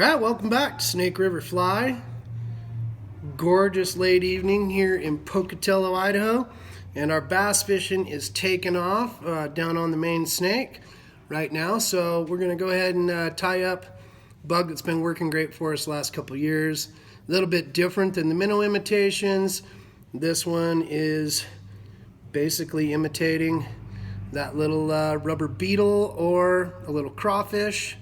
Alright, welcome back to Snake River Fly. Gorgeous late evening here in Pocatello, Idaho. And our bass fishing is taking off down on the main Snake right now. So we're going to go ahead and tie up a bug that's been working great for us the last couple of years. A little bit different than the minnow imitations. This one is basically imitating that little rubber beetle or a little crawfish.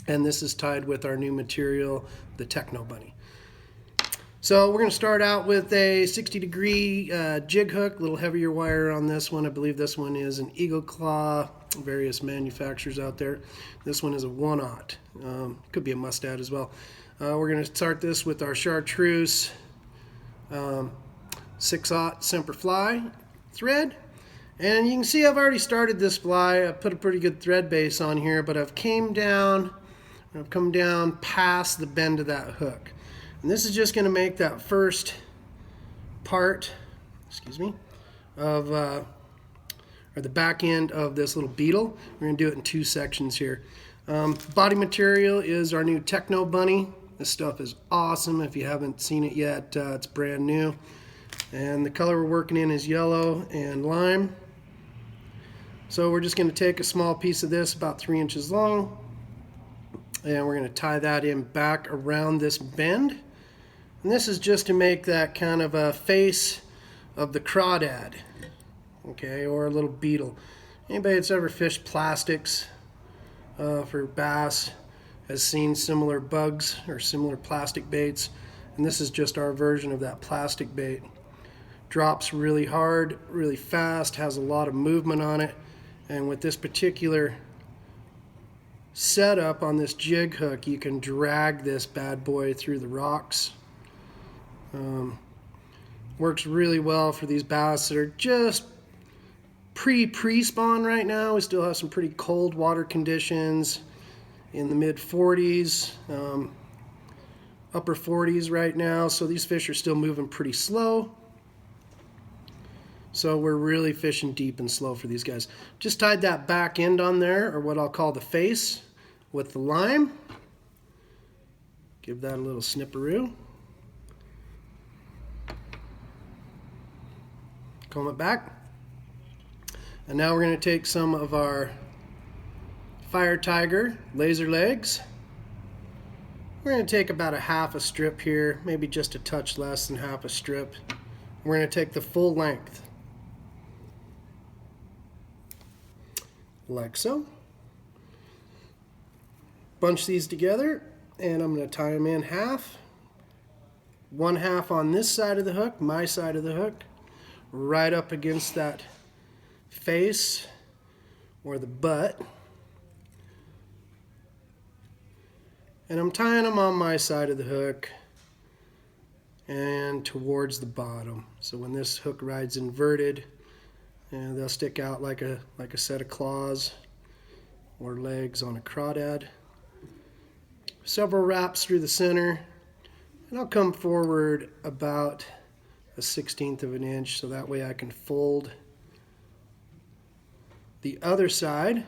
And this is tied with our new material, the Techno Bunny. So we're going to start out with a 60-degree jig hook, a little heavier wire on this one. I believe this one is an Eagle Claw, various manufacturers out there. This one is a 1/0. Could be a mustad as well. We're going to start this with our chartreuse 6/0 Semperfli thread. And you can see I've already started this fly. I put a pretty good thread base on here, but I've come down past the bend of that hook. And this is just going to make that first part, of or the back end of this little beetle. We're going to do it in two sections here. Body material is our new Techno Bunny. This stuff is awesome. If you haven't seen it yet, it's brand new. And the color we're working in is yellow and lime. So we're just going to take a small piece of this, about 3 inches long, and we're going to tie that in back around this bend. And this is just to make that kind of a face of the crawdad, okay, or a little beetle. Anybody that's ever fished plastics for bass has seen similar bugs or similar plastic baits, and this is just our version of that plastic bait. Drops really hard, really fast, has a lot of movement on it, and with this particular setup on this jig hook, you can drag this bad boy through the rocks. Works really well for these bass that are just pre-spawn right now. We still have some pretty cold water conditions in the mid 40s, upper 40s right now, so these fish are still moving pretty slow. So we're really fishing deep and slow for these guys. Just tied that back end on there, or what I'll call the face, with the lime. Give that a little snipperoo. Comb it back. And now we're going to take some of our Fire Tiger laser legs. We're going to take about a half a strip here, maybe just a touch less than half a strip. We're going to take the full length, like so. Bunch these together, and I'm going to tie them in half. One half on this side of the hook, my side of the hook, right up against that face or the butt. And I'm tying them on my side of the hook and towards the bottom. So when this hook rides inverted, and they'll stick out like a set of claws or legs on a crawdad. Several wraps through the center, and I'll come forward about a 1/16 of an inch, so that way I can fold the other side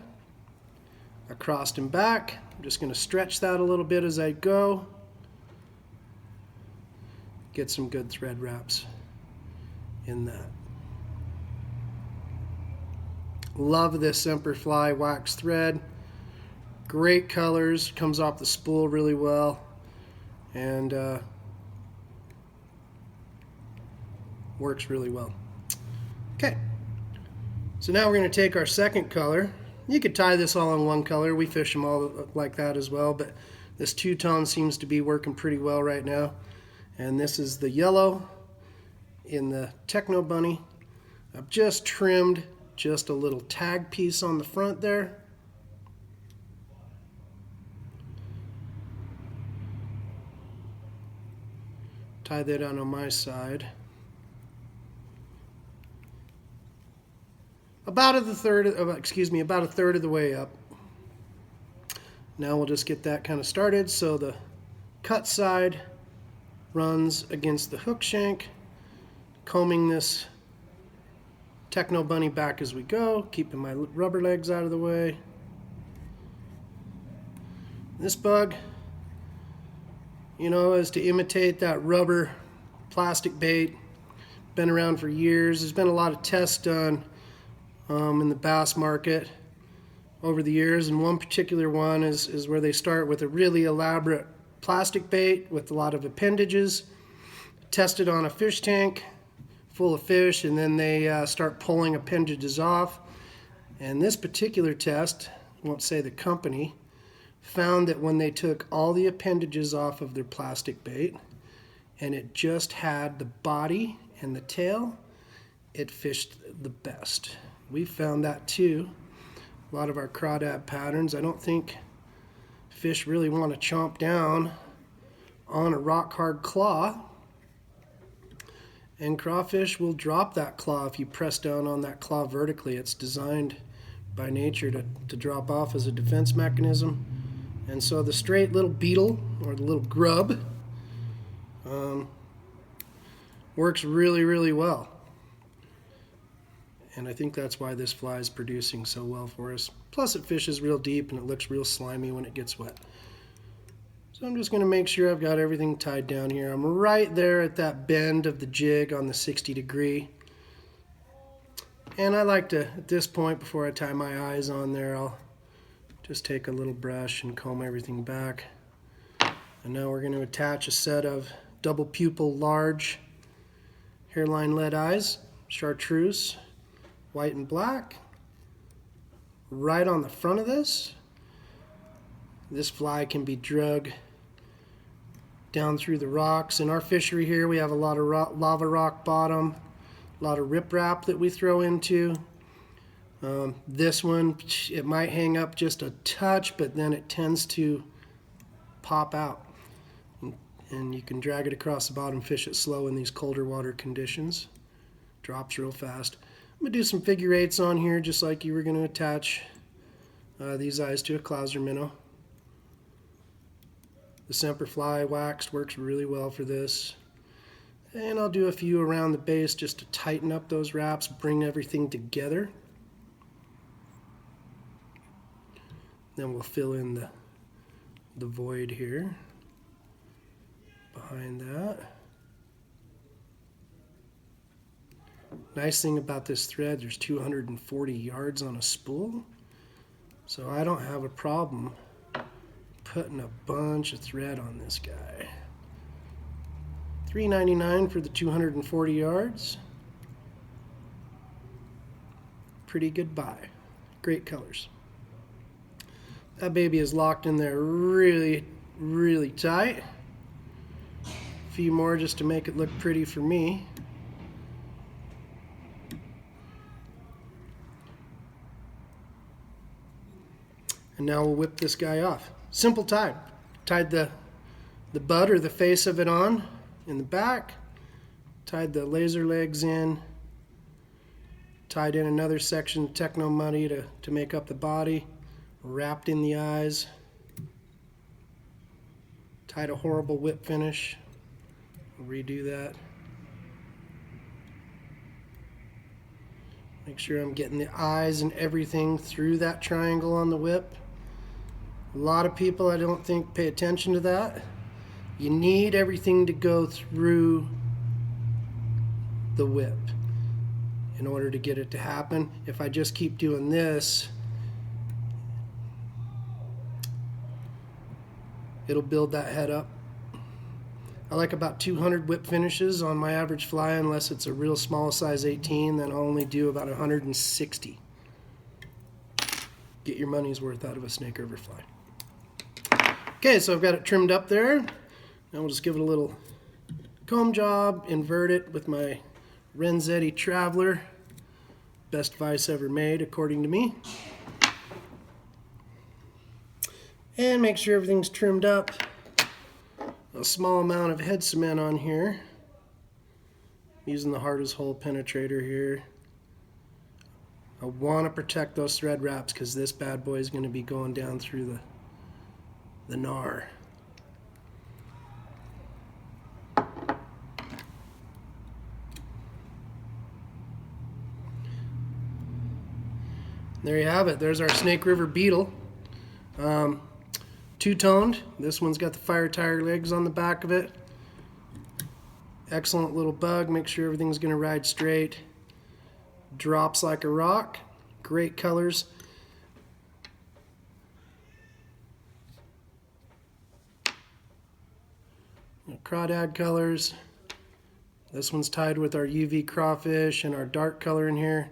across and back. I'm just going to stretch that a little bit as I go. Get some good thread wraps in that. Love this Semperfli wax thread. Great colors, comes off the spool really well, and works really well. Okay, so now we're going to take our second color. You could tie this all in one color. We fish them all like that as well, but this two-tone seems to be working pretty well right now. And this is the yellow in the Techno Bunny. I've just trimmed just a little tag piece on the front there. Tie that on my side. About a third of the way up. Now we'll just get that kind of started. So the cut side runs against the hook shank, combing this Techno Bunny back as we go, keeping my rubber legs out of the way. This bug, you know, is to imitate that rubber plastic bait. Been around for years. There's been a lot of tests done in the bass market over the years, and one particular one is where they start with a really elaborate plastic bait with a lot of appendages, test it on a fish tank full of fish, and then they start pulling appendages off. And this particular test, I won't say the company, found that when they took all the appendages off of their plastic bait and it just had the body and the tail, it fished the best. We found that too. A lot of our crawdad patterns, I don't think fish really want to chomp down on a rock hard claw, and crawfish will drop that claw if you press down on that claw vertically. It's designed by nature to drop off as a defense mechanism. And so the straight little beetle, or the little grub, works really, really well. And I think that's why this fly is producing so well for us. Plus it fishes real deep and it looks real slimy when it gets wet. So I'm just going to make sure I've got everything tied down here. I'm right there at that bend of the jig on the 60 degree. And I like to, at this point, before I tie my eyes on there, I'll just take a little brush and comb everything back. And now we're going to attach a set of double pupil large hairline lead eyes, chartreuse, white and black, right on the front of this. This fly can be drug down through the rocks. In our fishery here, we have a lot of lava rock bottom, a lot of riprap that we throw into. This one, it might hang up just a touch, but then it tends to pop out. And you can drag it across the bottom, fish it slow in these colder water conditions. Drops real fast. I'm going to do some figure eights on here, just like you were going to attach these eyes to a Clouser minnow. The Semperfli waxed works really well for this. And I'll do a few around the base just to tighten up those wraps, bring everything together. Then we'll fill in the void here behind that. Nice thing about this thread, there's 240 yards on a spool, so I don't have a problem putting a bunch of thread on this guy. $3.99 for the 240 yards. Pretty good buy. Great colors. That baby is locked in there really, really tight. A few more just to make it look pretty for me. And now we'll whip this guy off. Simple tie. Tied the butt or the face of it on in the back. Tied the laser legs in. Tied in another section of Techno Muddy to make up the body. Wrapped in the eyes. Tied a horrible whip finish. We'll redo that. Make sure I'm getting the eyes and everything through that triangle on the whip. A lot of people, I don't think, pay attention to that. You need everything to go through the whip in order to get it to happen. If I just keep doing this, it'll build that head up. I like about 200 whip finishes on my average fly, unless it's a real small size 18, then I'll only do about 160. Get your money's worth out of a Snake River fly. Okay, so I've got it trimmed up there. Now we'll just give it a little comb job, invert it with my Renzetti Traveler. Best vise ever made, according to me. And make sure everything's trimmed up. A small amount of head cement on here. Using the hardest hole penetrator here. I want to protect those thread wraps because this bad boy is going to be going down through the gnar. There you have it. There's our Snake River Beetle. 2 two-toned. This one's got the fire tire legs on the back of it. Excellent little bug. Make sure everything's going to ride straight. Drops like a rock. Great colors. Crawdad colors. This one's tied with our UV crawfish and our dark color in here.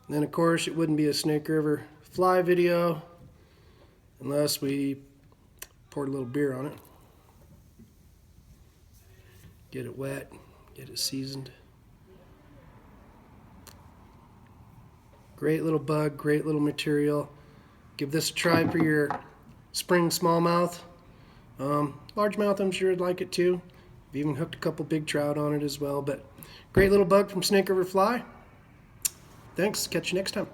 And then of course it wouldn't be a Snake River fly video unless we poured a little beer on it. Get it wet, get it seasoned. Great little bug, great little material. Give this a try for your spring smallmouth. Largemouth, I'm sure I'd like it too. I've even hooked a couple big trout on it as well. But great little bug from Snake River Fly. Thanks. Catch you next time.